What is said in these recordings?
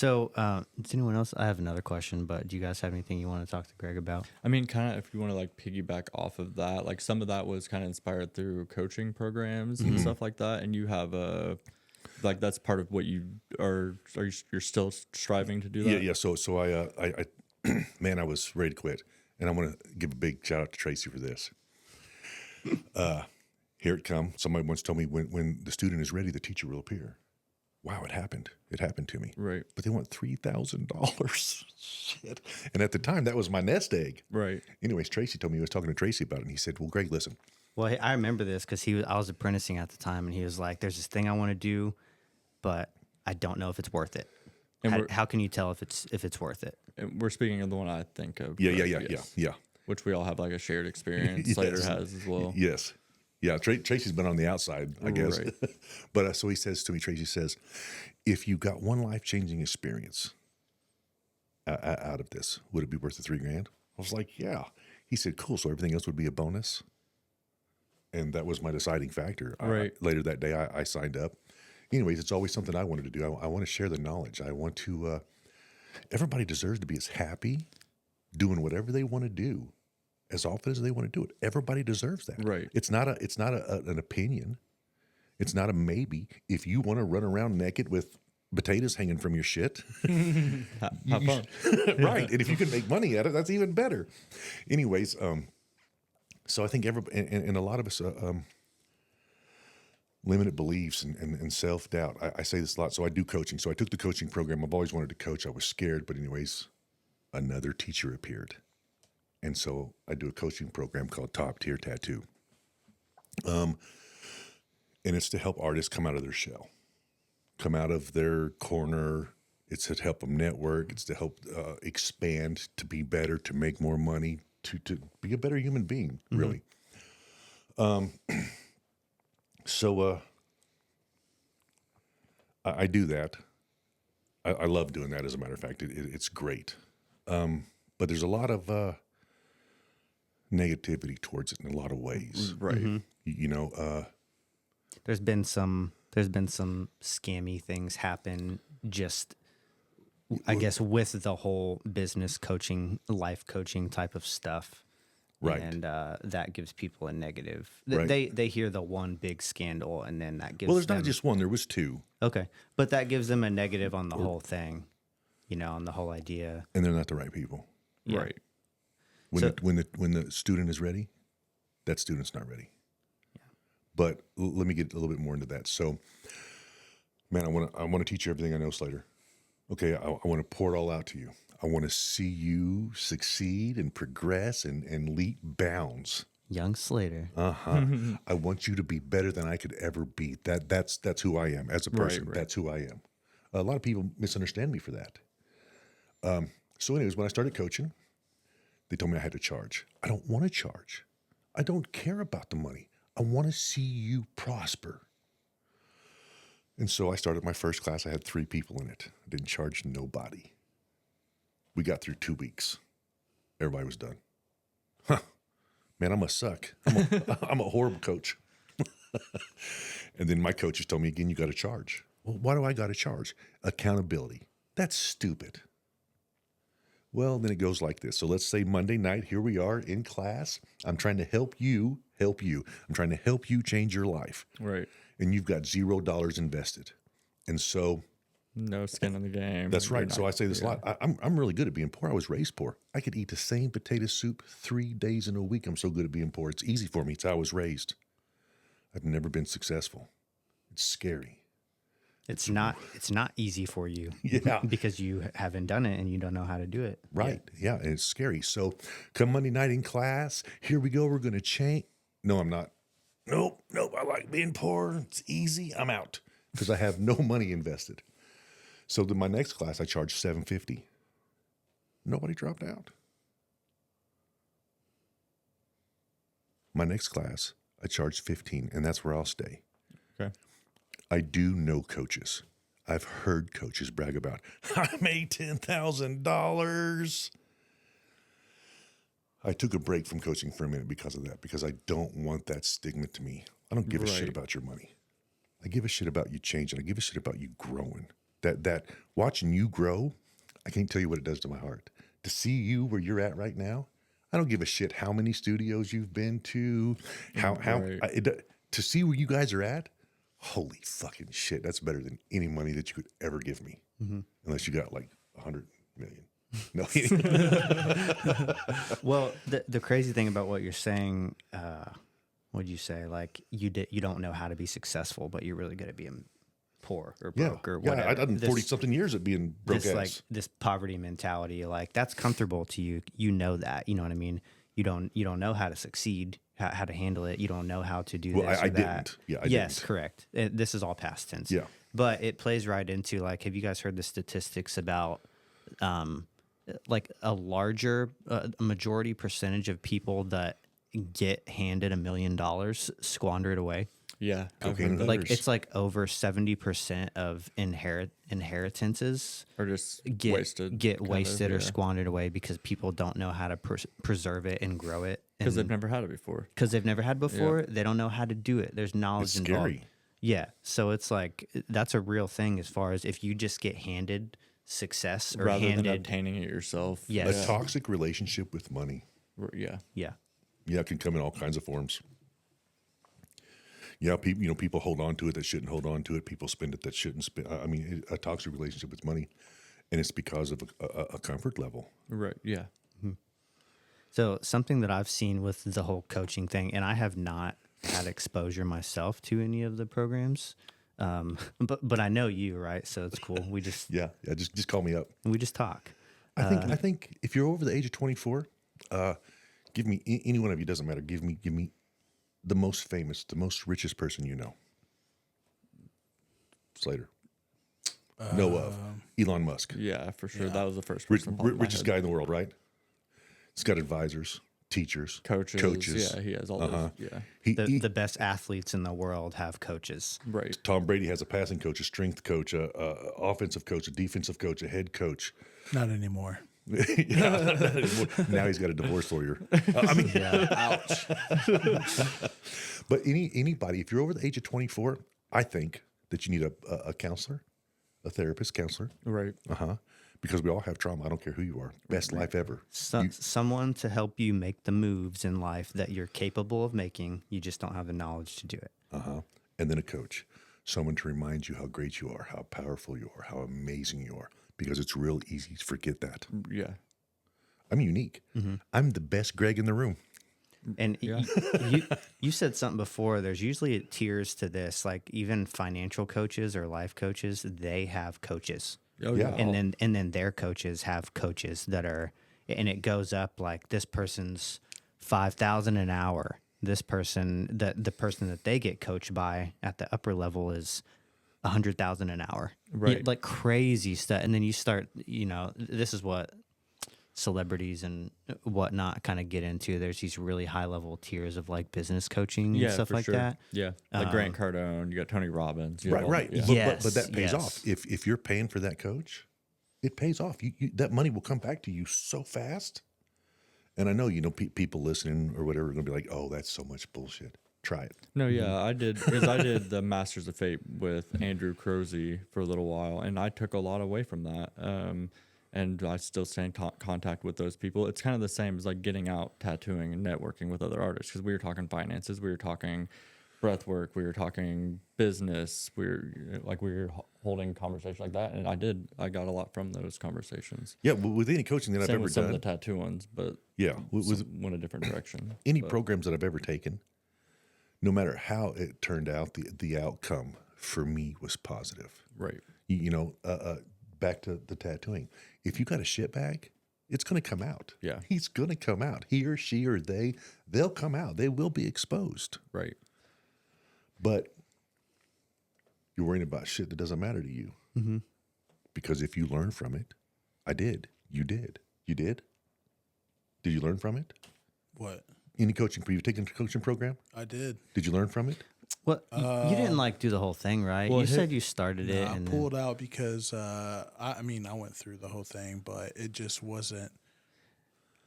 So, does anyone else? I have another question, but do you guys have anything you want to talk to Greg about? I mean, kind of if you want to like piggyback off of that, like some of that was kind of inspired through coaching programs and stuff like that. And you have like that's part of what you you're still striving to do Yeah, that? yeah. So I man, I was ready to quit, and I want to give a big shout out to Tracy for this. Here it comes. Somebody once told me when the student is ready, the teacher will appear. Wow, it happened. It happened to me. Right. But they want $3,000. Shit. And at the time, that was my nest egg. Right. Anyways, Tracy told me, he was talking to Tracy about it, and he said, well, Greg, listen. Well, I remember this because I was apprenticing at the time, and he was like, "There's this thing I want to do, but I don't know if it's worth it. And How can you tell if it's worth it?" and we're speaking of the one I think of. Yeah, correct? Yes. Which we all have like a shared experience. Yes. Slater has as well. Yes. Yeah, Tracy's been on the outside, I guess. Right. But so he says to me, Tracy says, if you got one life-changing experience out of this, would it be worth the $3,000? I was like, yeah. He said, cool. So everything else would be a bonus. And that was my deciding factor. Right. Later that day, I signed up. Anyways, it's always something I wanted to do. I want to share the knowledge. I want to, everybody deserves to be as happy doing whatever they want to do as often as they want to do it. Everybody deserves that. Right. It's not an opinion. It's not a maybe. If you want to run around naked with potatoes hanging from your shit, Have fun. right? And if you can make money at it, that's even better. Anyways, so I think and a lot of us limited beliefs and self doubt. I say this a lot. So I do coaching. So I took the coaching program. I've always wanted to coach. I was scared, but anyways, another teacher appeared. And so I do a coaching program called Top Tier Tattoo. And it's to help artists come out of their shell, come out of their corner. It's to help them network. It's to help expand, to be better, to make more money, to be a better human being, really. So I do that. I love doing that, as a matter of fact. It's great. But there's a lot of negativity towards it in a lot of ways. Right. Mm-hmm. You know, There's been some scammy things happen. Just, I guess, with the whole business coaching, life coaching type of stuff. Right. And that gives people a negative. Right. They hear the one big scandal, and then that gives. well, there's them, not just one. There was two, okay, but that gives them a negative on the whole thing, on the whole idea. and they're not the right people. Yeah. Right. When the student is ready, that student's not ready. Yeah. But let me get a little bit more into that. So, man, I want to teach you everything I know, Slater. Okay, I want to pour it all out to you. I want to see you succeed and progress and leap bounds. Young Slater. I want you to be better than I could ever be. That's who I am as a person. Right. That's who I am. A lot of people misunderstand me for that. So anyways, when I started coaching, they told me I had to charge. I don't want to charge. I don't care about the money. I want to see you prosper. And so I started my first class. I had 3 people in it. I didn't charge nobody. We got through 2 weeks. Everybody was done. Huh. Man, I must suck. I'm a horrible coach. And then my coaches told me again, you got to charge. Well, why do I got to charge? Accountability. That's stupid. Well, then it goes like this. So let's say Monday night, here we are in class. I'm trying to help you. I'm trying to help you change your life. Right. And you've got $0 invested. And so No skin in the game. that's You're right. So not- I say this a lot. I'm really good at being poor. I was raised poor. I could eat the same potato soup 3 days in a week. I'm so good at being poor. It's easy for me. It's how I was raised. I've never been successful. It's scary. It's not easy for you. Yeah. Because you haven't done it and you don't know how to do it. Right. Yeah. And it's scary. So come Monday night in class, here we go. We're going to change. No, I'm not. Nope. I like being poor. It's easy. I'm out because I have no money invested. So then my next class, I charged $750. Nobody dropped out. My next class, I charged $15, and that's where I'll stay. Okay. I do know coaches. I've heard coaches brag about, I made $10,000. I took a break from coaching for a minute because of that, because I don't want that stigma to me. I don't give a shit Right. about your money. I give a shit about you changing. I give a shit about you growing. That watching you grow, I can't tell you what it does to my heart. To see you where you're at right now, I don't give a shit how many studios you've been to, to see where you guys are at. Holy fucking shit, that's better than any money that you could ever give me, unless you got like 100 million. No. Well, the crazy thing about what you're saying, what'd you say? Like you don't know how to be successful, but you're really good at being poor or broke or whatever. Yeah, I've done 40-something years of being broke this ass. like this poverty mentality, like that's comfortable to you. You know that. You know what I mean? You don't know how to succeed, how to handle it. You don't know how to do this or I that. didn't. Yeah, I yes, didn't. correct. This is all past tense. Yeah. But it plays right into like, have you guys heard the statistics about like a majority percentage of people that get handed $1 million squander it away? Yeah, I've Cocaine heard that. Like it's like over 70% of inheritances Or just get wasted. wasted or squandered away because people don't know how to preserve it and grow it. Because they've never had it before. Because they've never had before, they don't know how to do it. There's knowledge It's involved. scary. Yeah, so it's like that's a real thing as far as if you just get handed success or Rather handed than obtaining it yourself. Yes. A toxic relationship with money. Yeah. yeah. Yeah, it can come in all kinds of forms. Yeah, people hold on to it that shouldn't hold on to it. People spend it that shouldn't spend. I mean, a toxic relationship with money, and it's because of a comfort level. Right. Yeah. So something that I've seen with the whole coaching thing, and I have not had exposure myself to any of the programs, but I know you, right? So it's cool. We just Just call me up. we just talk. I think if you're over the age of 24, give me any one of you, doesn't matter. Give me the most famous, the most richest person you know. Slater. Know of Elon Musk. Yeah, for sure. Yeah. That was the first person. Richest guy in the world, right? He's got advisors, teachers, coaches. Yeah, he has all those. Yeah. The best athletes in the world have coaches. Right. Tom Brady has a passing coach, a strength coach, a offensive coach, a defensive coach, a head coach. Not anymore. Now he's got a divorce lawyer. Ouch. But anybody, if you're over the age of 24, I think that you need a counselor, a therapist, counselor. Right. Because we all have trauma. I don't care who you are. Best life ever. Someone to help you make the moves in life that you're capable of making. You just don't have the knowledge to do it. And then a coach, someone to remind you how great you are, how powerful you are, how amazing you are. Because it's real easy to forget that. Yeah. I'm unique. I'm the best Greg in the room. And you said something before. There's usually tiers to this. Like even financial coaches or life coaches, they have coaches. Oh, Yeah. yeah. And then their coaches have coaches that are, and it goes up like this person's $5,000 an hour. This person, the person that they get coached by at the upper level is $100,000 an hour. Right. Like crazy stuff. And then you start, this is what celebrities and whatnot kind of get into. There's these really high level tiers of like business coaching and stuff for like sure. that. Yeah. Like Grant Cardone, you got Tony Robbins. You have all- Right. Yeah. But that pays Yes. off. If you're paying for that coach, it pays off. You that money will come back to you so fast. And I know, people listening or whatever are going to be like, oh, that's so much bullshit. Try it. No, yeah, I did because I did the Masters of Fate with Andrew Crozy for a little while, and I took a lot away from that. And I still stay in contact with those people. It's kind of the same as like getting out, tattooing, and networking with other artists because we were talking finances, we were talking breath work, we were talking business, we were holding conversations like that, and I got a lot from those conversations. Yeah, with any coaching that I've Same ever with some done. of the tattoo ones, but Yeah, with went a different direction. any programs that I've ever taken, no matter how it turned out, the outcome for me was positive. Right. Back to the tattooing. If you got a shit bag, it's going to come out. Yeah. He's going to come out. He or she or they'll come out. They will be exposed. Right. But you're worrying about shit that doesn't matter to you. Because if you learn from it, I did. You did. You did? Did you learn from it? What? Any coaching? You've taken a coaching program? I did. Did you learn from it? Well, you didn't like do the whole thing, right? well, You said you started it. I And pulled out because I went through the whole thing, but it just wasn't.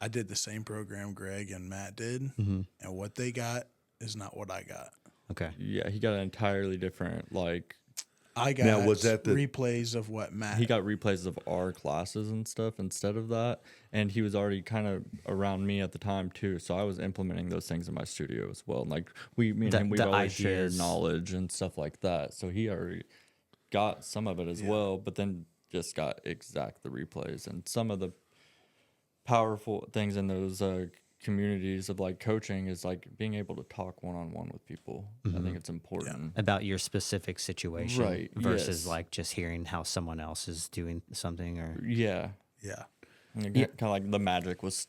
I did the same program Greg and Matt did, and what they got is not what I got. Okay. Yeah, he got an entirely different like I got Now, was that the- replays of what Matt. He got replays of our classes and stuff instead of that, and he was already kind of around me at the time too, so I was implementing those things in my studio as well. Like me and him, we've always shared ideas. knowledge and stuff like that, so he already got some of it as well, but then just got the replays and some of the powerful things in those communities of like coaching is like being able to talk one-on-one with people. I think it's important. About your specific situation, Right, versus yes. like just hearing how someone else is doing something. Or Yeah. Yeah. Kind of like the magic was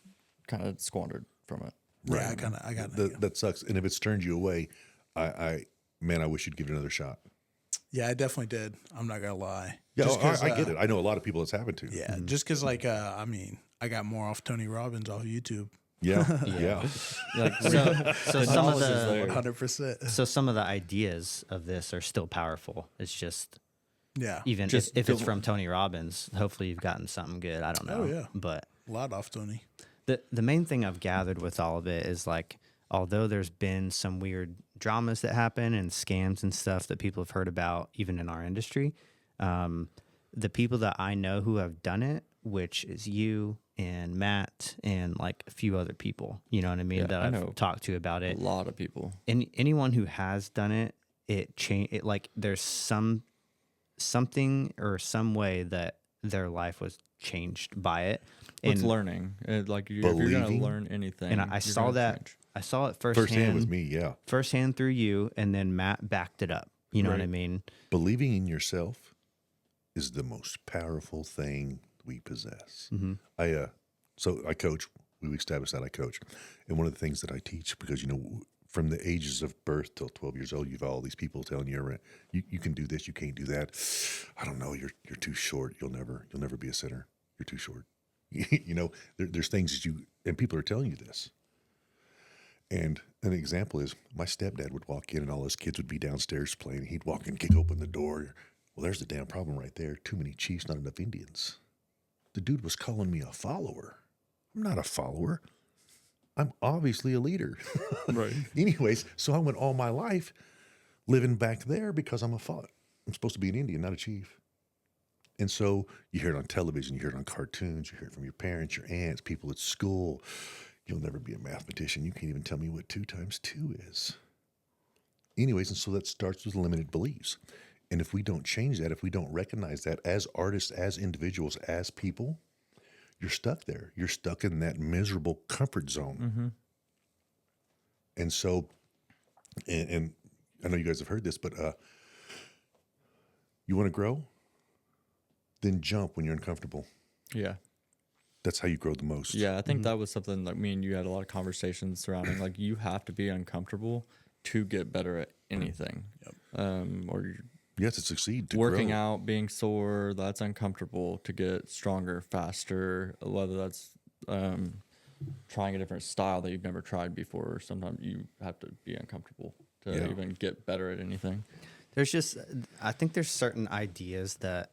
kind of squandered from it. Yeah, I got That sucks. And if it's turned you away, I wish you'd give it another shot. Yeah, I definitely did. I'm not gonna lie. Yeah, Just 'cause, I get it. I know a lot of people it's happened to. Yeah, just because like I mean, I got more off Tony Robbins off YouTube. Yeah, yeah. Like so some of knowledge is the there. 100%. so some of the ideas of this are still powerful. It's just Yeah, even Just if it's the- from Tony Robbins, hopefully you've gotten something good. I don't know. Oh, yeah. But a lot off Tony. the main thing I've gathered with all of it is like, although there's been some weird dramas that happen and scams and stuff that people have heard about, even in our industry, the people that I know who have done it, which is you and Matt and like a few other people, you know what I mean, Yeah, that I I've know. talked to about A it. lot of people. And anyone who has done it, it like there's something or some way that their life was changed by it. It's And learning. Like if you're going to Believing. learn anything. and I you're saw gonna that change. I saw it Firsthand with me, yeah. firsthand through you, and then Matt backed it up. You know what I Right. mean? Believing in yourself is the most powerful thing we possess. So I coach. We established that I coach, and one of the things that I teach, because from the ages of birth till 12 years old, you've all these people telling you can do this, you can't do that. I don't know. You're too short. You'll never be a center. You're too short. There's things that and people are telling you this. And an example is my stepdad would walk in and all his kids would be downstairs playing. He'd walk in, kick open the door. Well, there's the damn problem right there. Too many chiefs, not enough Indians. The dude was calling me a follower. I'm not a follower. I'm obviously a leader. Right. Anyways, so I went all my life living back there because I'm I'm supposed to be an Indian, not a chief. And so you hear it on television, you hear it on cartoons, you hear it from your parents, your aunts, people at school. You'll never be a mathematician. You can't even tell me what 2 times 2 is. Anyways, and so that starts with limited beliefs. And if we don't change that, if we don't recognize that as artists, as individuals, as people, you're stuck there. You're stuck in that miserable comfort zone. Mm-hmm. And so, and I know you guys have heard this, but you want to grow? Then jump when you're uncomfortable. Yeah. That's how you grow the most. Yeah, I think that was something like me and you had a lot of conversations surrounding. Like you have to be uncomfortable to get better at anything. Or you're You have to succeed to working grow. out, being sore, that's uncomfortable to get stronger, faster. Whether that's trying a different style that you've never tried before. Sometimes you have to be uncomfortable to even get better at anything. I think there's certain ideas that,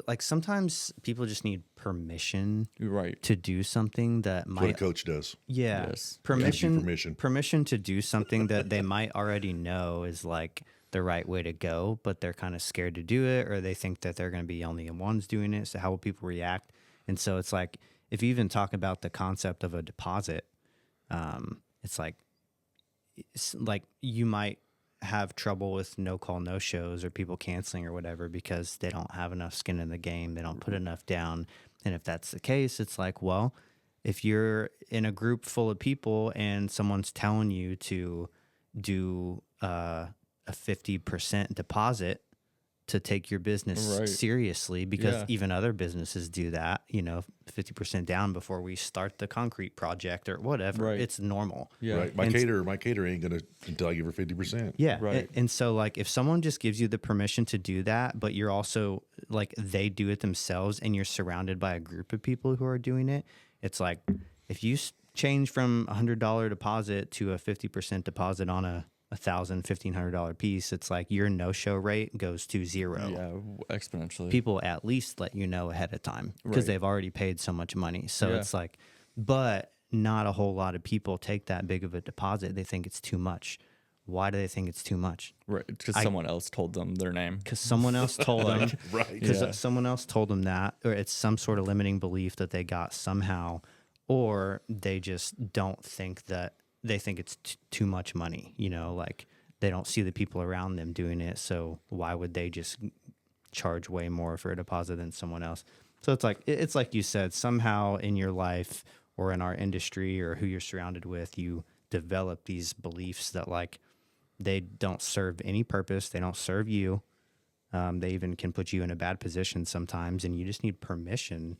like sometimes people just need permission You're right. to do something that That's what a might, coach does. yeah, Yes. permission to do something that they might already know is like the right way to go, but they're kind of scared to do it, or they think that they're going to be only the ones doing it. So how will people react? And so it's like, if you even talk about the concept of a deposit, it's like you might have trouble with no call, no shows or people canceling or whatever because they don't have enough skin in the game. They don't put enough down. And if that's the case, it's like, well, if you're in a group full of people and someone's telling you to do a 50% deposit to take your business Right. seriously, because Yeah. even other businesses do that, 50% down before we start the concrete project or whatever. Right. It's normal. Yeah. Right. My caterer ain't gonna until I give her 50%. Yeah. Right. And so like if someone just gives you the permission to do that, but you're also like they do it themselves and you're surrounded by a group of people who are doing it, it's like if you change from $100 deposit to a 50% deposit on a $1,500 piece, it's like your no-show rate goes to zero. Yeah, exponentially. People at least let you know ahead of time because Right. they've already paid so much money. So Yeah. it's like, but not a whole lot of people take that big of a deposit. They think it's too much. Why do they think it's too much? Right. Because someone else told them their name. Because someone else told them. Right. Because Yeah. someone else told them that, or it's some sort of limiting belief that they got somehow, or they just don't think that they think it's too much money. You know, like they don't see the people around them doing it. So why would they just charge way more for a deposit than someone else? So it's like you said, somehow in your life or in our industry or who you're surrounded with, you develop these beliefs that like they don't serve any purpose. They don't serve you. They even can put you in a bad position sometimes, and you just need permission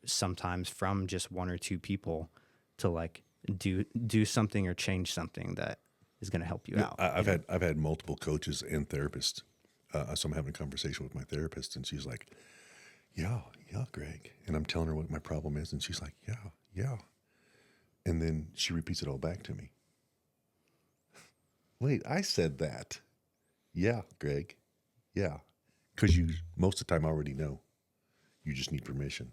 sometimes from just one or two people to like do something or change something that is going to help you out. I've had multiple coaches and therapists. So I'm having a conversation with my therapist, and she's like, "Yeah, Greg," and I'm telling her what my problem is, and she's like, "Yeah," and then she repeats it all back to me. Wait, I said that. Yeah, Greg. Yeah, because you most of the time already know. You just need permission.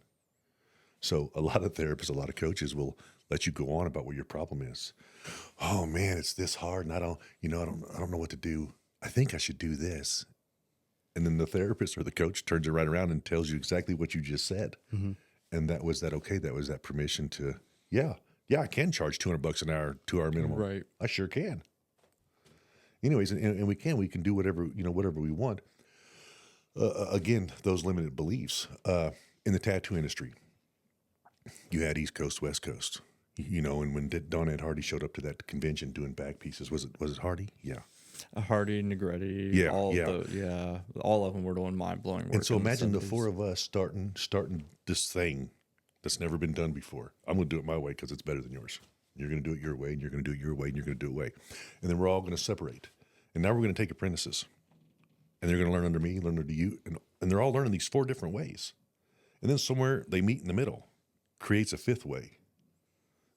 So a lot of therapists, a lot of coaches will let you go on about what your problem is. Oh man, it's this hard, and I don't know what to do. I think I should do this. And then the therapist or the coach turns it right around and tells you exactly what you just said. Mm-hmm. And that was that permission to, yeah, I can charge $200 an hour, 2 hour minimum. Right. I sure can. Anyways, and we can do whatever we want. Again, those limited beliefs, in the tattoo industry, you had East Coast, West Coast, and when Don Ed Hardy showed up to that convention doing back pieces, was it Hardy? Yeah. Hardy, Negretti, all of them were doing mind-blowing work. And so in imagine the 70s. four of us starting this thing that's never been done before. I'm going to do it my way because it's better than yours. You're going to do it your way, and you're going to do it your way, and you're going to do it way. And then we're all going to separate. And now we're going to take apprentices. And they're going to learn under me, learn under you. And they're all learning these 4 different ways. And then somewhere they meet in the middle, creates a 5th way.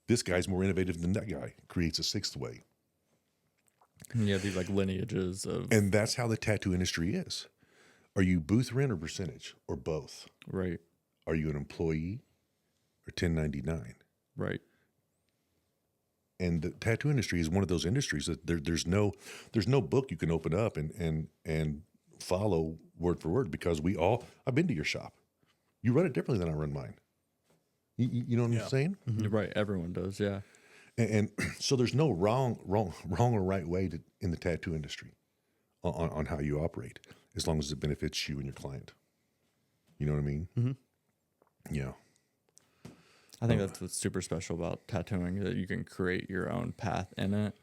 This guy's more innovative than that guy, creates a 6th way. Yeah, these like lineages of. And that's how the tattoo industry is. Are you booth rent or percentage or both? Right. Are you an employee or 1099? Right. And the tattoo industry is one of those industries that there's no book you can open up and follow word for word, because I've been to your shop. You run it differently than I run mine. You know what I'm saying? Mm-hmm. Right. Everyone does. Yeah. And so there's no wrong or right way in the tattoo industry on how you operate, as long as it benefits you and your client. You know what I mean? Mm-hmm. Yeah. I think that's what's super special about tattooing, that you can create your own path in it,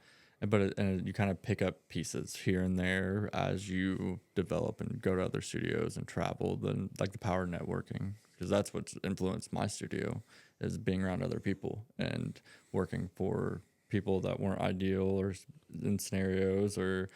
but you kind of pick up pieces here and there as you develop and go to other studios and travel. Then like the power of networking, because that's what's influenced my studio, is being around other people and working for people that weren't ideal or in scenarios or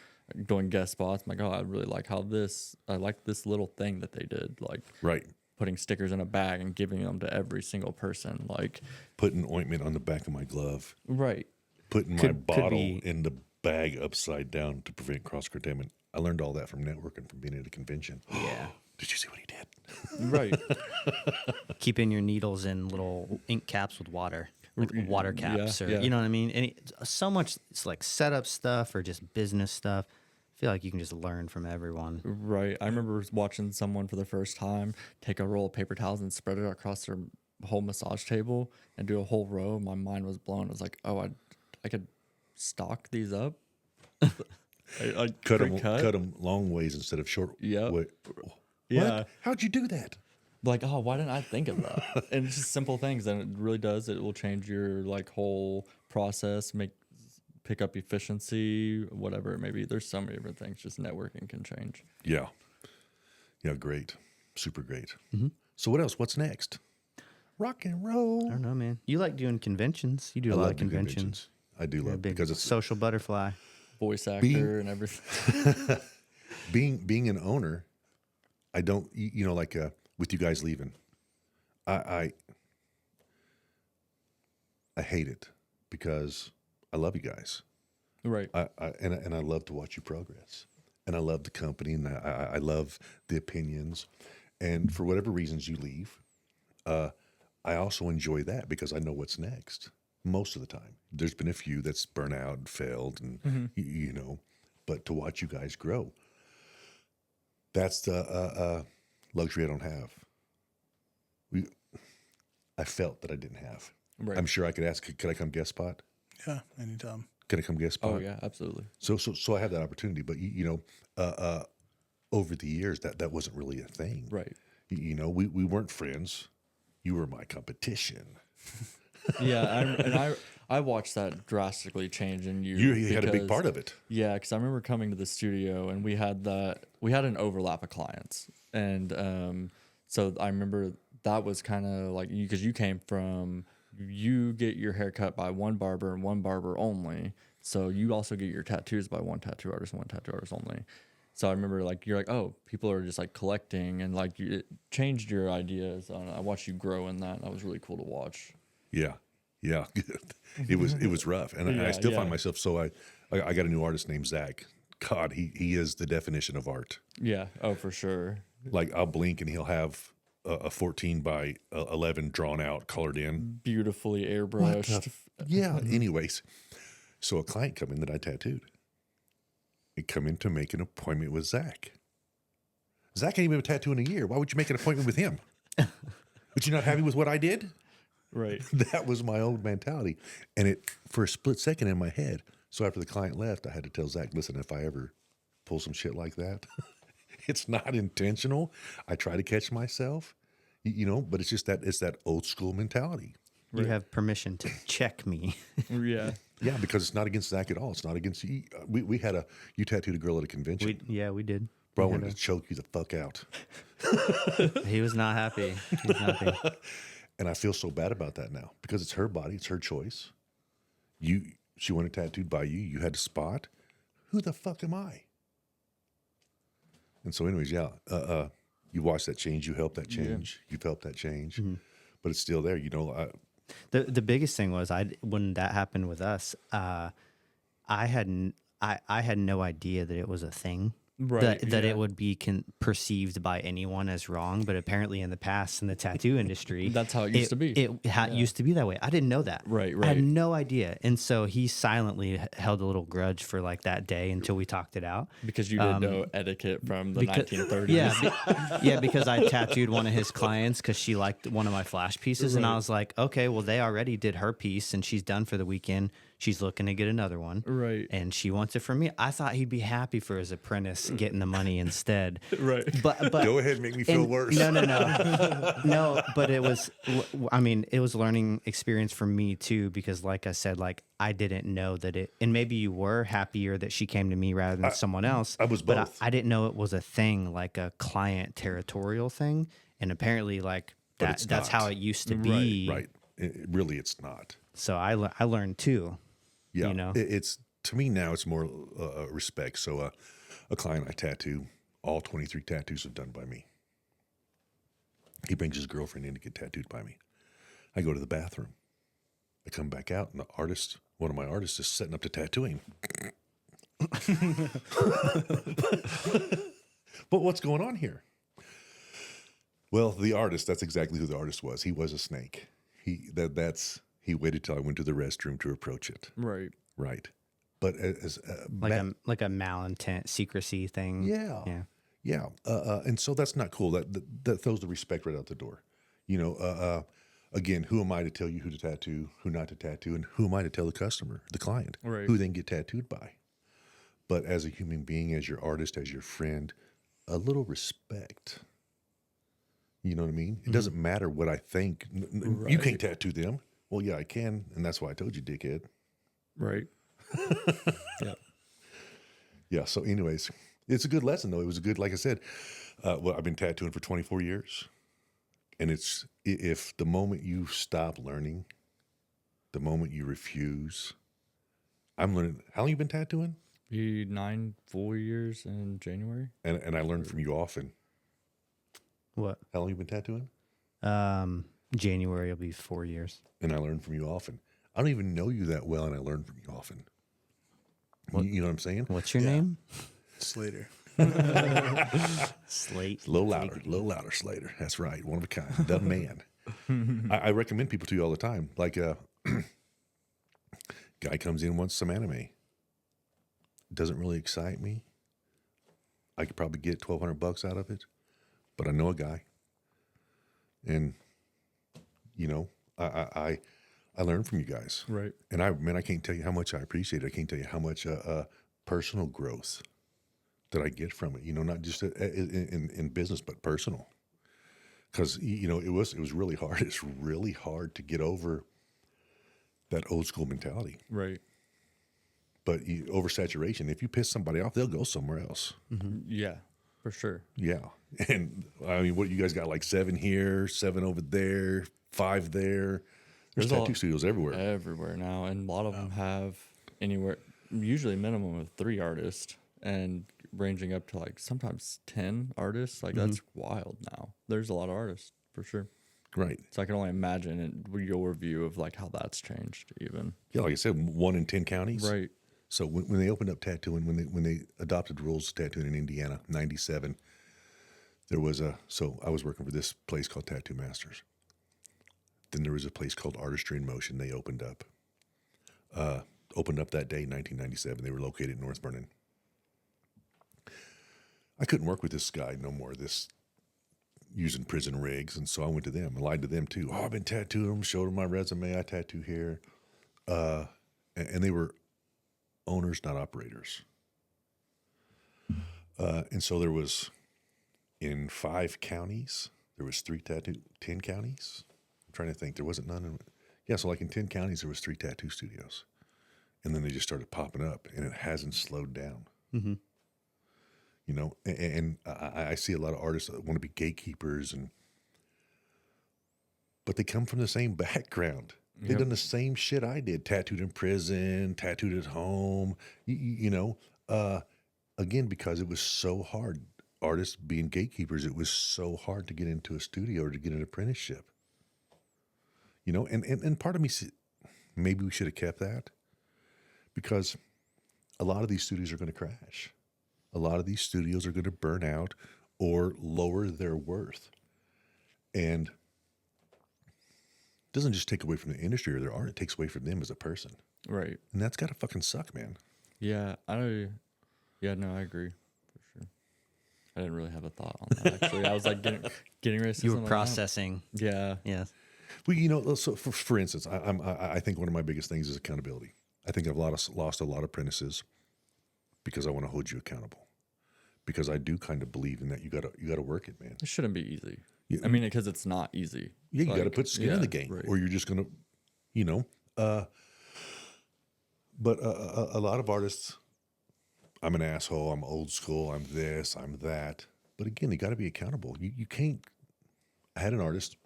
doing guest spots. I'm like, oh, I really like I like this little thing that they did, like Right. putting stickers in a bag and giving them to every single person, like Putting ointment on the back of my glove. right. Putting my Could bottle be- in the bag upside down to prevent cross-contamination. I learned all that from networking, from being at a convention. Yeah. Did you see what he did? Right. Keeping your needles in little ink caps with water, like water caps, or yeah. you know what I mean? And so much, it's like setup stuff or just business stuff. I feel like you can just learn from everyone. Right. I remember watching someone for the first time take a roll of paper towels and spread it across their whole massage table and do a whole row. My mind was blown. I was like, oh, I could stock these up. I Cut pre-cut? them long ways instead of short. Yep. What? Yeah. How'd you do that? Like, oh, why didn't I think of that? And it's just simple things, and it really does. It will change your like whole process, pick up efficiency, whatever it may be. There's so many different things. Just networking can change. Yeah. Yeah, great. Super great. Mm-hmm. So what else? What's next? Rock and roll. I don't know, man. You like doing conventions. You do a lot love of doing conventions. I do You're a love big because it's social butterfly. Voice actor and everything. being an owner. I don't, like with you guys leaving, I hate it because I love you guys. Right. And I love to watch you progress, and I love the company, and I love the opinions, and for whatever reasons you leave, I also enjoy that because I know what's next. most of the time. There's been a few that's burnt out and failed, and you know, but to watch you guys grow, that's the luxury I don't have. I felt that I didn't have. Right. I'm sure I could ask, could I come guest spot? Yeah, anytime. Can I come guest spot? Oh yeah, absolutely. So I have that opportunity, but you know, over the years that wasn't really a thing. Right. You know, we weren't friends. You were my competition. Yeah, I watched that drastically change in you. You had a big because- part of it. Yeah, because I remember coming to the studio and we had an overlap of clients, and so I remember that was kind of like because you came from, you get your hair cut by one barber and one barber only, so you also get your tattoos by one tattoo artist and one tattoo artist only. So I remember like you're like, oh, people are just like collecting, and like it changed your ideas. I watched you grow in that, and that was really cool to watch. Yeah. It was rough, and I still find myself. So I got a new artist named Zach. God, he is the definition of art. Yeah. Oh, for sure. Like I'll blink and he'll have a 14 by 11 drawn out, colored in. Beautifully airbrushed. Yeah. Anyways, so a client come in that I tattooed. He come in to make an appointment with Zach. Zach ain't even have a tattoo in a year. Why would you make an appointment with him? But you're not happy with what I did? Right. That was my old mentality. And it, for a split second in my head. So after the client left, I had to tell Zach, listen, if I ever pull some shit like that, it's not intentional. I try to catch myself, you know, but it's just it's that old school mentality. You have permission to check me. Yeah. Yeah, because it's not against Zach at all. It's not against you. You tattooed a girl at a convention. We did. Bro, I We had wanted to choke you the fuck out. He was not happy. He was not happy. And I feel so bad about that now because it's her body, it's her choice. She wanted tattooed by you. You had to spot. Who the fuck am I? And so, anyways, yeah, you watched that change. You helped that change. You've helped that change, but it's still there. You know, The biggest thing was when that happened with us, I had no idea that it was a thing. Right, That yeah. it would be perceived by anyone as wrong, but apparently in the past in the tattoo industry, That's how it used to be. It used to be that way. I didn't know that. Right, I had right. no idea, and so he silently held a little grudge for like that day until we talked it out. Because you didn't know etiquette from the 1930s. Yeah, because I tattooed one of his clients because she liked one of my flash pieces, and I was like, okay, well, they already did her piece, and she's done for the weekend. She's looking to get another one, Right. And she wants it from me. I thought he'd be happy for his apprentice getting the money instead, Right. But go ahead and make me feel and- worse. No. But it was, it was a learning experience for me too, because like I said, like I didn't know that it, and maybe you were happier that she came to me rather than someone else. I was but both. I didn't know it was a thing, like a client territorial thing, and apparently like But it's that's not. how it used to be. Right. Really, it's not. So I learned too. Yeah, You know? it's to me now. It's more respect. So a client I tattoo, all 23 tattoos are done by me. He brings his girlfriend in to get tattooed by me. I go to the bathroom. I come back out, and one of my artists, is setting up to tattoo him. But what's going on here? Well, the artist, that's exactly who the artist was. He was a snake. He waited till I went to the restroom to approach it. Right. Right. But as Like a malintent secrecy thing. yeah. And so that's not cool. That throws the respect right out the door. You know, again, who am I to tell you who to tattoo, who not to tattoo, and who am I to tell the customer, the client, Right. who then get tattooed by? But as a human being, as your artist, as your friend, a little respect. You know what I mean? It doesn't matter what I think. You can't tattoo them. Well, yeah, I can, and that's why I told you, dickhead. Right. Yeah. Yeah. So, anyways, it's a good lesson, though. It was a good, like I said. Well, I've been tattooing for 24 years, and it's if the moment you stop learning, the moment you refuse, I'm learning. How long you been tattooing? Be 9 full years in January. And I learn from you often. What? How long you been tattooing? January will be 4 years. And I learn from you often. I don't even know you that well, and I learn from you often. You know what I'm saying? What's your name? Slater. Slate. Low louder, Slater. That's right. One of a kind. The man. I recommend people to you all the time. Like, Guy comes in, wants some anime. Doesn't really excite me. I could probably get $1,200 out of it, but I know a guy, and I learn from you guys, Right. and I can't tell you how much I appreciate it. I can't tell you how much personal growth that I get from it. Not just in business, but personal. Because it was really hard. It's really hard to get over that old school mentality. Right. But oversaturation. If you piss somebody off, they'll go somewhere else. Yeah, for sure. Yeah, and I mean, what you guys got? Like 7 here, 7 over there, 5 there. There's tattoo studios everywhere. Everywhere now, and a lot of them have anywhere, usually minimum of 3 artists, and ranging up to like sometimes 10 artists. Like that's wild now. There's a lot of artists for sure. Right. So I can only imagine your view of like how that's changed even. Yeah, like I said, 1 in 10 counties. Right. So when they opened up tattooing, when they adopted rules of tattooing in Indiana, 97, there was so I was working for this place called Tattoo Masters. Then there was a place called Artistry in Motion. They opened up that day, 1997. They were located in North Vernon. I couldn't work with this guy no more, this using prison rigs. And so I went to them. I lied to them too. Oh, I've been tattooing them, showed them my resume. I tattoo here. And they were owners, not operators. And so there was, in 5 counties, there was 10 counties. I'm trying to think. There wasn't none. So like in 10 counties, there was 3 tattoo studios. And then they just started popping up, and it hasn't slowed down. Mm-hmm. And I see a lot of artists that want to be gatekeepers, but they come from the same background. They've done the same shit I did. Tattooed in prison, tattooed at home, again, because it was so hard. Artists being gatekeepers, it was so hard to get into a studio or to get an apprenticeship. And part of me, maybe we should have kept that, because a lot of these studios are going to crash. A lot of these studios are going to burn out or lower their worth. And it doesn't just take away from the industry or their art, it takes away from them as a person. Right. And that's got to fucking suck, man. Yeah, I agree for sure. I didn't really have a thought on that, actually. I was like getting ready to say You were something like processing. that. Yeah. Yes. Well, so for instance, I think one of my biggest things is accountability. I think I've lost a lot of apprentices because I want to hold you accountable. Because I do kind of believe in that you gotta work it, man. It shouldn't be easy. Yeah. I mean, because it's not easy. Yeah, you got to put skin in the game, right. or you're just gonna, But a lot of artists, I'm an asshole. I'm old school. I'm this. I'm that. But again, they got to be accountable. You can't. I had an artist.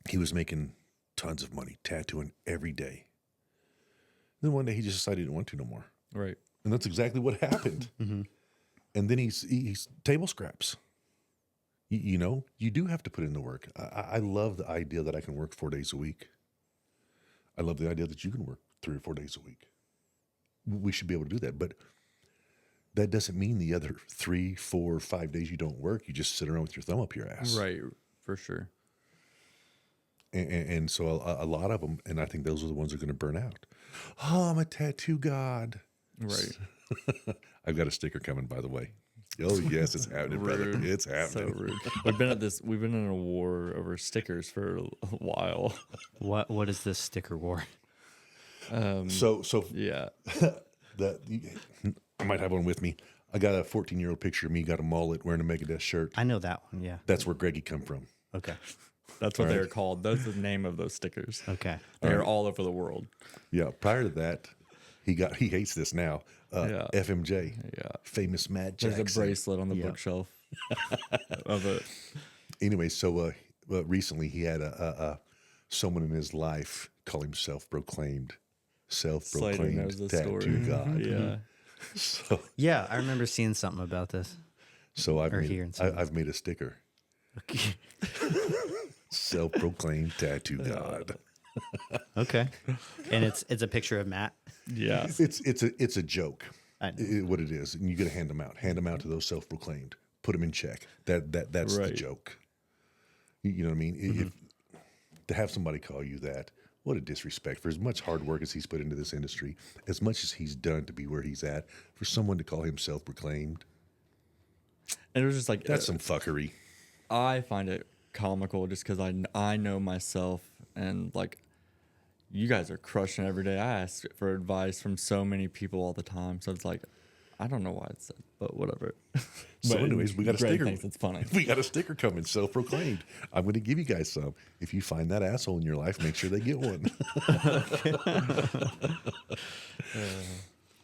He was making tons of money tattooing every day. Then one day he just decided he didn't want to no more. Right. And that's exactly what happened. Mm-hmm. And then he's table scraps. You do have to put in the work. I love the idea that I can work 4 days a week. I love the idea that you can work 3 or 4 days a week. We should be able to do that. But that doesn't mean the other 3, 4, 5 days you don't work, you just sit around with your thumb up your ass. Right, for sure. And so a lot of them, and I think those are the ones that are going to burn out. Oh, I'm a tattoo god. Right. I've got a sticker coming, by the way. Oh yes, it's happening, brother. It's happening. So rude. We've been in a war over stickers for a while. What is this sticker war? So Yeah. I might have one with me. I got a 14-year-old picture of me, got a mullet, wearing a Megadeth shirt. I know that one. Yeah. That's where Greggy come from. Okay. That's what they're called. That's the name of those stickers. Okay. They're all over the world. Yeah. Prior to that, he hates this now. FMJ. Yeah. Famous Matt Jackson. There's a bracelet on the bookshelf of it. Anyway, so recently he had someone in his life call him self-proclaimed Slater knows the tattoo story. god. Yeah. So Yeah, I remember seeing something about this. I've hearing something. made a sticker. Self-proclaimed tattoo god. Okay. And it's a picture of Matt. Yeah. It's a joke. I know. What it is, and you got to hand them out. Hand them out to those self-proclaimed. Put them in check. That's the Right. joke. You know what I mean? If to have somebody call you that, What a disrespect for as much hard work as he's put into this industry, as much as he's done to be where he's at, for someone to call himself proclaimed. And it was just like That's some fuckery. I find it comical just because I know myself, and like you guys are crushing every day. I ask for advice from so many people all the time, so it's like I don't know why it's said, but whatever. So But anyways, we got a Greg sticker. thinks it's funny. We got a sticker coming, self-proclaimed. I'm going to give you guys some. If you find that asshole in your life, make sure they get one.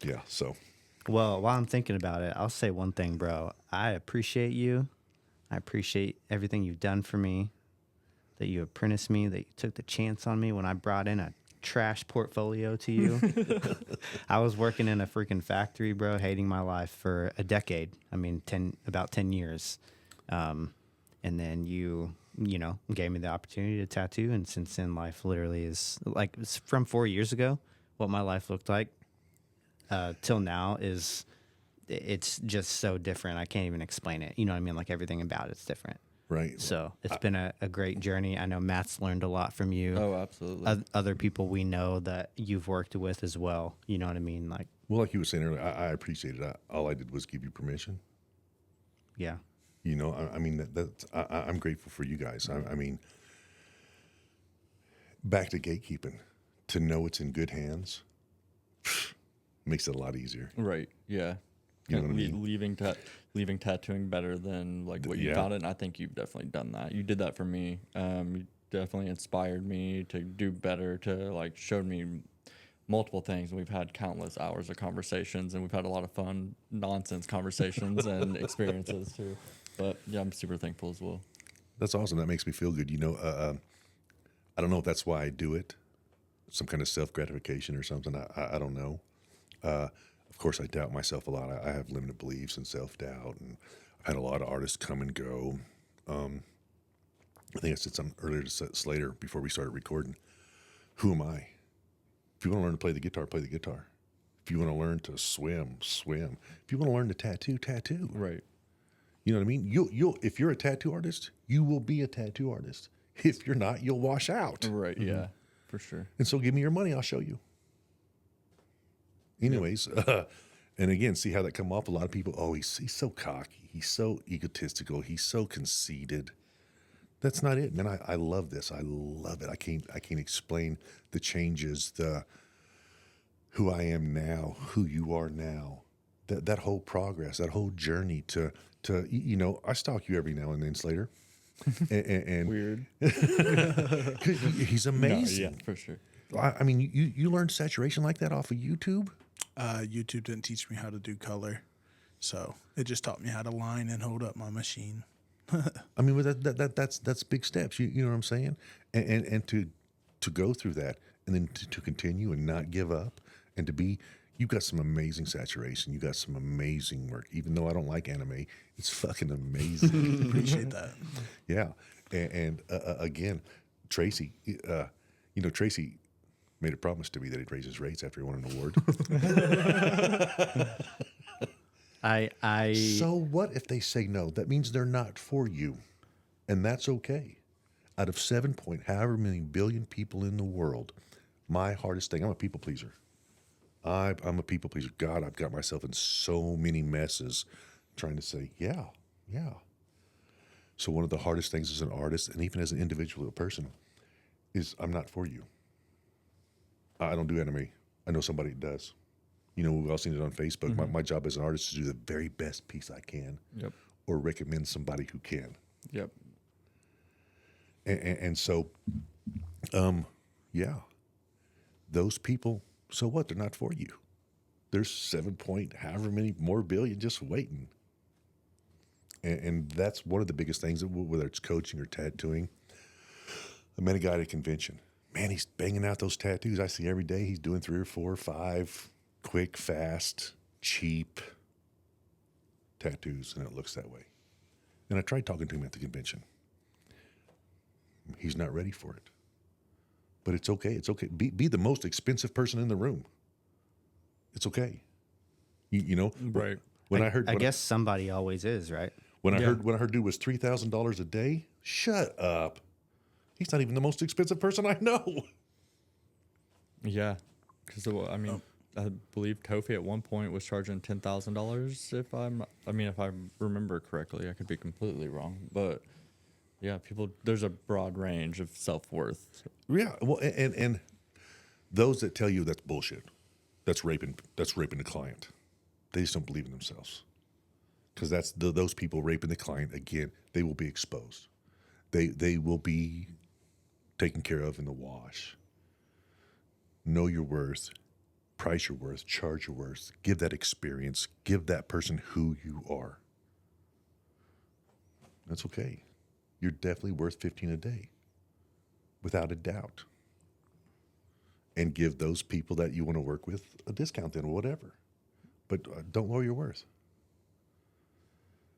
Yeah, so. Well, while I'm thinking about it, I'll say one thing, bro. I appreciate you. I appreciate everything you've done for me, that you apprenticed me, that you took the chance on me when I brought in a trash portfolio to you. I was working in a freaking factory, bro, hating my life for a decade. I mean, about 10 years. And then you gave me the opportunity to tattoo. And since then, life literally is like from 4 years ago, what my life looked like till now it's just so different. I can't even explain it. You know what I mean? Like everything about it's different. Right. So it's been a great journey. I know Matt's learned a lot from you. Oh, absolutely. Other people we know that you've worked with as well. You know what I mean? Like, Well, like you were saying earlier, I appreciate it. All I did was give you permission. yeah. You know, I mean, I'm grateful for you guys. I mean, back to gatekeeping, to know it's in good hands, makes it a lot easier. Right. Yeah. You know what I mean? Leaving tattooing better than like what you Yeah. found it. And I think you've definitely done that. You did that for me. You definitely inspired me to do better, to like showed me multiple things. And we've had countless hours of conversations, and we've had a lot of fun, nonsense conversations and experiences too. But yeah, I'm super thankful as well. That's awesome. That makes me feel good. You know, I don't know if that's why I do it, some kind of self-gratification or something. I don't know. Of course, I doubt myself a lot. I have limited beliefs and self-doubt, and I've had a lot of artists come and go. I think I said something earlier to Slater before we started recording. Who am I? If you want to learn to play the guitar, play the guitar. If you want to learn to swim, swim. If you want to learn to tattoo, tattoo. Right. You know what I mean? You'll if you're a tattoo artist, you will be a tattoo artist. If you're not, you'll wash out. Right. Yeah, for sure. And so give me your money, I'll show you. Anyways, and again, see how that come off? A lot of people, oh, he's so cocky. He's so egotistical. He's so conceited. That's not it, man. I love this. I love it. I can't explain the changes, who I am now, who you are now. That whole progress, that whole journey to you know, I stalk you every now and then, Slater. and Weird. he's amazing. No, yeah, for sure. I mean, you learned saturation like that off of YouTube? YouTube didn't teach me how to do color, so it just taught me how to line and hold up my machine. I mean, that's big steps. You know what I'm saying? And to go through that, and then to continue and not give up, and to be, you've got some amazing saturation. You got some amazing work. Even though I don't like anime, it's fucking amazing. Appreciate that. Yeah, and again, Tracy, Tracy made a promise to me that he'd raise his rates after he won an award. So what if they say no? That means they're not for you, and that's okay. Out of 7 point however many billion people in the world, my hardest thing, I'm a people pleaser. I'm a people pleaser. God, I've got myself in so many messes trying to say, yeah. So one of the hardest things as an artist, and even as an individual person, is I'm not for you. I don't do anime. I know somebody that does. You know, we've all seen it on Facebook. Mm-hmm. My job as an artist is to do the very best piece I can, Yep. or recommend somebody who can. Yep. And so, yeah, those people, so what? They're not for you. There's 7 point however many more billion just waiting. And that's one of the biggest things, whether it's coaching or tattooing. I met a guy at a convention. Man, he's banging out those tattoos I see every day. He's doing 3 or 4 or 5 quick, fast, cheap tattoos, and it looks that way. And I tried talking to him at the convention. He's not ready for it. But it's okay. It's okay. Be the most expensive person in the room. It's okay. You know? Right. I guess somebody always is, right? When I heard dude was $3,000 a day, shut up. He's not even the most expensive person I know. Yeah, because I mean, I believe Kofi at one point was charging $10,000. If I remember correctly, I could be completely wrong, but yeah, there's a broad range of self-worth. Yeah. Well, and those that tell you that's bullshit, that's raping the client. They just don't believe in themselves. Because that's those people raping the client, again, they will be exposed. They will be taken care of in the wash. Know your worth, price your worth, charge your worth, give that experience, give that person who you are. That's okay. You're definitely worth $15 a day, without a doubt. And give those people that you want to work with a discount then, or whatever. But don't lower your worth.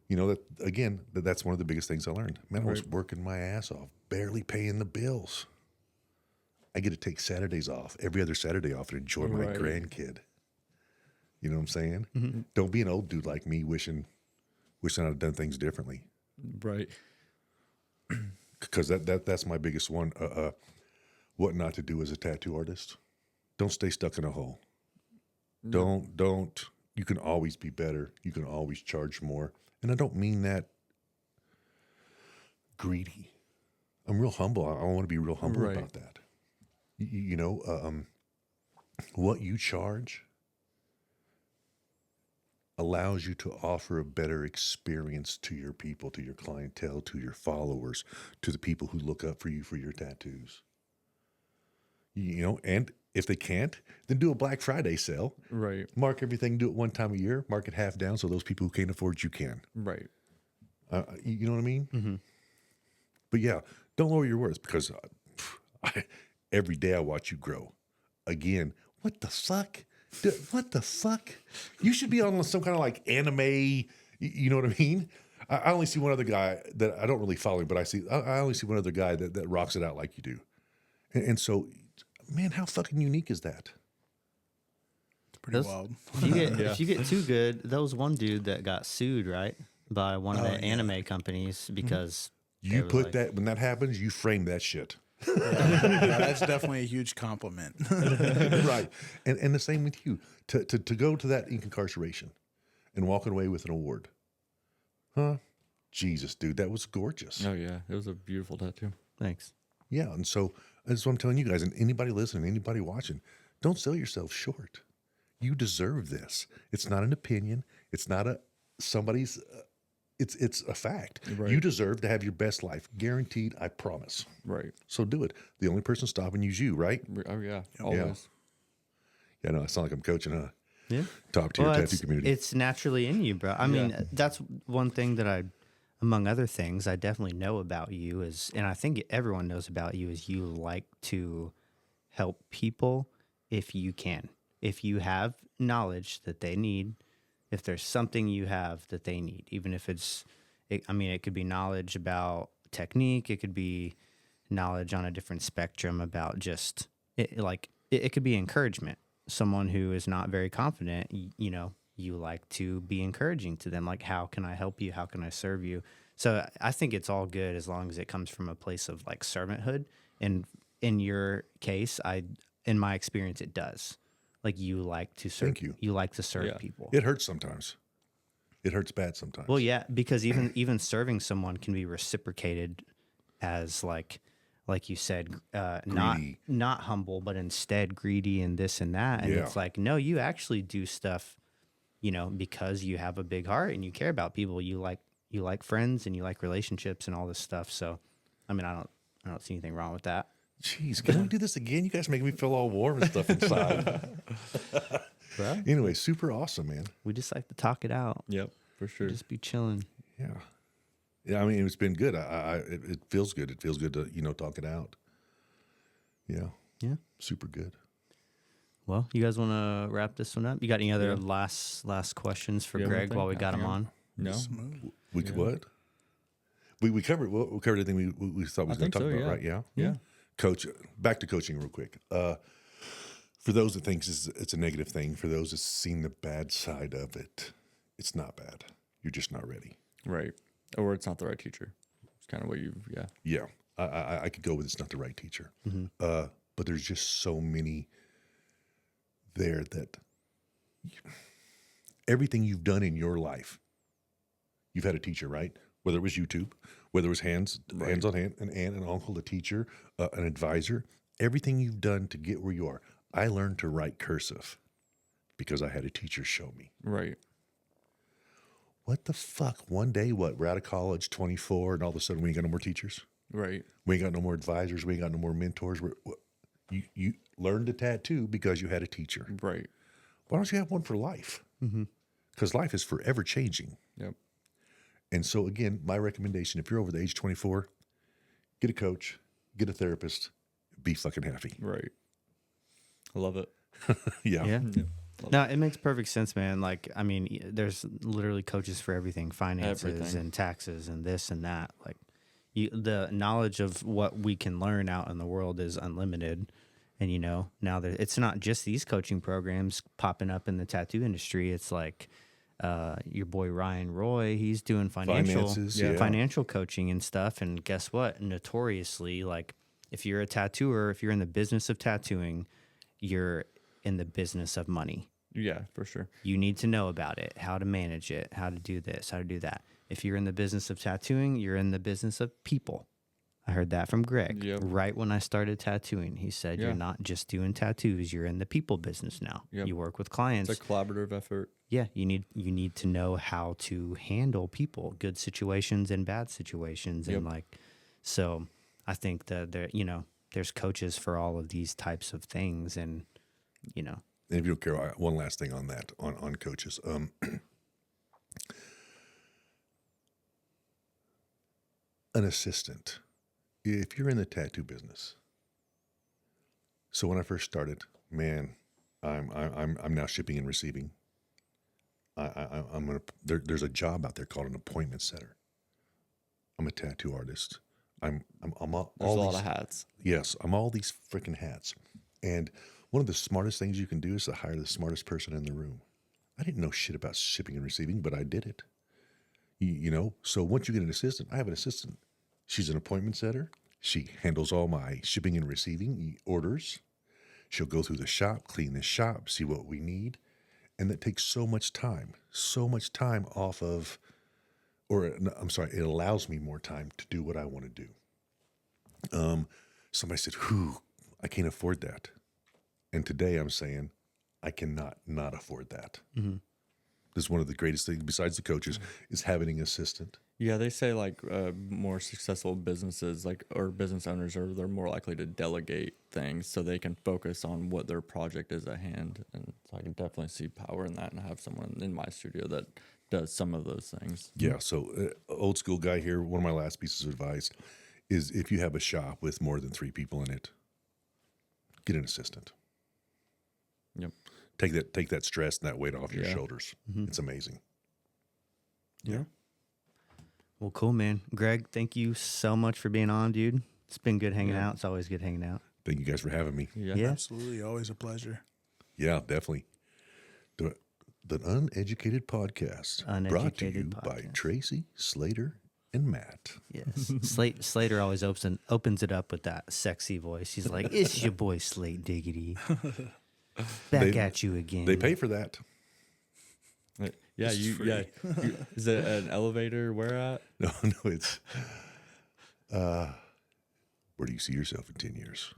You know, that again, that's one of the biggest things I learned. Man, I was working my ass off, barely paying the bills. I get to take Saturdays off, every other Saturday off, and enjoy my grandkid. You know what I'm saying? Mm-hmm. Don't be an old dude like me wishing I'd have done things differently. Right. Because that's my biggest one. What not to do as a tattoo artist. Don't stay stuck in a hole. No. Don't. You can always be better. You can always charge more. And I don't mean that greedy. I'm real humble. I want to be real humble about that. You know, what you charge allows you to offer a better experience to your people, to your clientele, to your followers, to the people who look up for you for your tattoos. You know, and if they can't, then do a Black Friday sale. Right. Mark everything, do it one time a year, mark it half down so those people who can't afford you can. Right. You know what I mean? Mm-hmm. But yeah, don't lower your worth because every day I watch you grow. Again, what the fuck? What the fuck? You should be on some kind of like anime, you know what I mean? I only see one other guy that I don't really follow him, but I only see one other guy that rocks it out like you do. And so, man, how fucking unique is that? It's pretty wild. If you get too good, there was one dude that got sued, right, by one of the anime companies because you put that when that happens, you frame that shit. Yeah, that's definitely a huge compliment. Right. And the same with you. To go to that incarceration and walking away with an award. Huh? Jesus, dude, that was gorgeous. Oh, yeah. It was a beautiful tattoo. Thanks. Yeah. And so that's what I'm telling you guys, and anybody listening, anybody watching, don't sell yourself short. You deserve this. It's not an opinion. It's not somebody's... It's a fact. Right. You deserve to have your best life. Guaranteed, I promise. Right. So do it. The only person stopping you is you, right? Oh, yeah. Always. Yeah, no, I sound like I'm coaching, huh? Yeah. Top tier tattoo community. It's naturally in you, bro. I mean, that's one thing that among other things, I definitely know about you is, and I think everyone knows about you, is you like to help people if you can. If you have knowledge that they need, if there's something you have that they need, even if it could be knowledge about technique, it could be knowledge on a different spectrum about just, it could be encouragement. Someone who is not very confident, you like to be encouraging to them, like, how can I help you? How can I serve you? So I think it's all good as long as it comes from a place of like servanthood. And in your case, in my experience, it does. Like you like to serve. Thank you. You like to serve people. It hurts sometimes. It hurts bad sometimes. Well, yeah, because even serving someone can be reciprocated as like you said, not humble, but instead greedy and this and that. And it's like, no, you actually do stuff, because you have a big heart and you care about people. You like friends and you like relationships and all this stuff. So, I mean, I don't see anything wrong with that. Jeez, can we do this again? You guys making me feel all warm and stuff inside. Right? Anyway, super awesome, man. We just like to talk it out. Yep, for sure. Just be chilling. Yeah. Yeah, I mean, it's been good. It feels good. It feels good to talk it out. Yeah. Yeah. Super good. Well, you guys want to wrap this one up? You got any other last questions for Greg while we got him on? No. We could what? We covered everything we thought we was going to talk about, right? Yeah. Yeah. Coach, back to coaching real quick. For those that think it's a negative thing, for those that's seen the bad side of it, it's not bad. You're just not ready. Right. Or it's not the right teacher. It's kind of what Yeah. I could go with it's not the right teacher. Mm-hmm. But there's just so many there that everything you've done in your life, you've had a teacher, right? Whether it was YouTube, whether it was hands on hand, an aunt, an uncle, a teacher, an advisor, everything you've done to get where you are. I learned to write cursive because I had a teacher show me. Right. What the fuck? One day, we're out of college, 24, and all of a sudden we ain't got no more teachers. Right. We ain't got no more advisors. We ain't got no more mentors. You learned to tattoo because you had a teacher. Right. Why don't you have one for life? Because life is forever changing. Yep. And so, again, my recommendation, if you're over the age of 24, get a coach, get a therapist, be fucking happy. Right. I love it. Yeah. Yeah. No, it makes perfect sense, man. Like, I mean, there's literally coaches for everything, finances Everything. and taxes and this and that. Like, the knowledge of what we can learn out in the world is unlimited. And, you know, now that it's not just these coaching programs popping up in the tattoo industry. It's like your boy Ryan Roy, he's doing financial coaching and stuff. And guess what? Notoriously, like, if you're a tattooer, if you're in the business of tattooing, you're in the business of money. Yeah, for sure. You need to know about it, how to manage it, how to do this, how to do that. If you're in the business of tattooing, you're in the business of people. I heard that from Greg right when I started tattooing. He said, you're not just doing tattoos, you're in the people business now. Yep. You work with clients. It's a collaborative effort. Yeah, you need to know how to handle people, good situations and bad situations. And like, so I think that there's coaches for all of these types of things. And, you know. And if you don't care, one last thing on that, on coaches. An assistant, if you're in the tattoo business. So when I first started, man, I'm now shipping and receiving. There's a job out there called an appointment setter. I'm a tattoo artist. I'm all There's a lot these, of hats. Yes, I'm all these freaking hats. And one of the smartest things you can do is to hire the smartest person in the room. I didn't know shit about shipping and receiving, but I did it. You know, so once you get an assistant, I have an assistant. She's an appointment setter. She handles all my shipping and receiving orders. She'll go through the shop, clean the shop, see what we need. And that takes so much time off of, it allows me more time to do what I want to do. Somebody said, I can't afford that. And today I'm saying, I cannot not afford that. Mm-hmm. This is one of the greatest things, besides the coaches, is having an assistant. Yeah, they say like more successful businesses, or business owners, they're more likely to delegate things so they can focus on what their project is at hand. And so I can definitely see power in that, and have someone in my studio that does some of those things. Yeah. So old school guy here. One of my last pieces of advice is if you have a shop with more than 3 people in it, get an assistant. Yep. Take that stress and that weight off your shoulders. Mm-hmm. It's amazing. Yeah. Well, cool, man. Greg, thank you so much for being on, dude. It's been good hanging out. It's always good hanging out. Thank you guys for having me. Yeah. Absolutely. Always a pleasure. Yeah, definitely. The Uneducated Podcast, brought to you by Tracy, Slater, and Matt. Yes. Slater always opens it up with that sexy voice. He's like, it's your boy Slate Diggity. Back at you again. They pay for that. Yeah, is it an elevator? Where at? No, it's where do you see yourself in 10 years?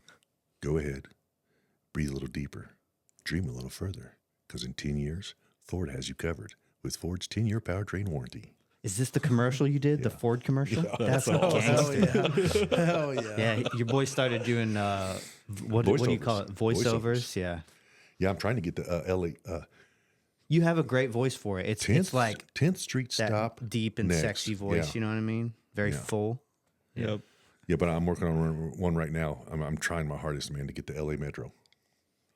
Go ahead, breathe a little deeper, dream a little further, because in 10 years, Ford has you covered with Ford's 10-year powertrain warranty. Is this the commercial you did? The Ford commercial? Yeah. That's gangster. Hell yeah. Yeah, your boy started doing what do you call it? Voiceovers. Yeah. Yeah, I'm trying to get the LA. You have a great voice for it. It's like 10th Street that stop. deep and next. sexy voice. Yeah. You know what I mean? Very full. Yep. Yeah, but I'm working on one right now. I'm trying my hardest, man, to get the LA Metro.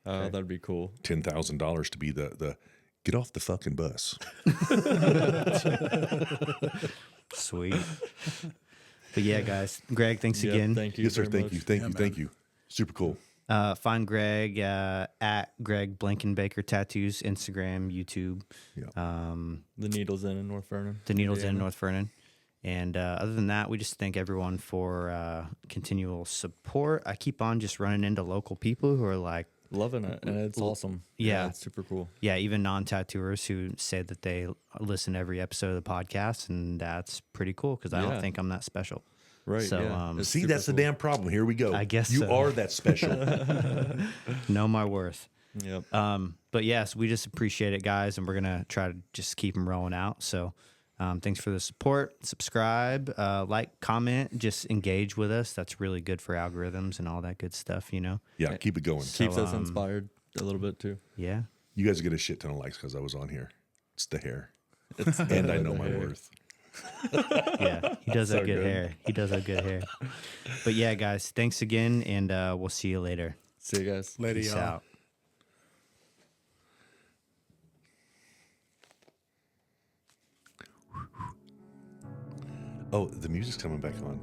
That'd be cool. $10,000 to be the get off the fucking bus. Sweet. But yeah, guys. Greg, thanks again. Thank you. Yes, sir. very Thank much. you. Thank you. Super cool. Find Greg at Greg Blankenbaker Tattoos, Instagram, YouTube. Yeah. The Needles Inn in North Vernon. The Needles in North Vernon. And other than that, we just thank everyone for continual support. I keep on just running into local people who are like, Loving it, and it's awesome. Yeah. It's super cool. Yeah, even non-tattooers who say that they listen to every episode of the podcast, and that's pretty cool because I don't Yeah. think I'm that special. Right. So, yeah. It's See, super that's cool. the damn problem. Here we go. I guess you so. are that special. Know my worth. Yep. But yes, we just appreciate it, guys, and we're gonna try to just keep them rolling out. So, thanks for the support. Subscribe, like, comment, just engage with us. That's really good for algorithms and all that good stuff. You know. Yeah, keep it going. Keeps us inspired a little bit too. Yeah. You guys get a shit ton of likes because I was on here. It's the hair, and I know my worth. Yeah, he does have So good good. hair. He does have good hair. But yeah, guys, thanks again, and we'll see you later. See you guys. Later, Peace y'all. out. Oh, the music's coming back on.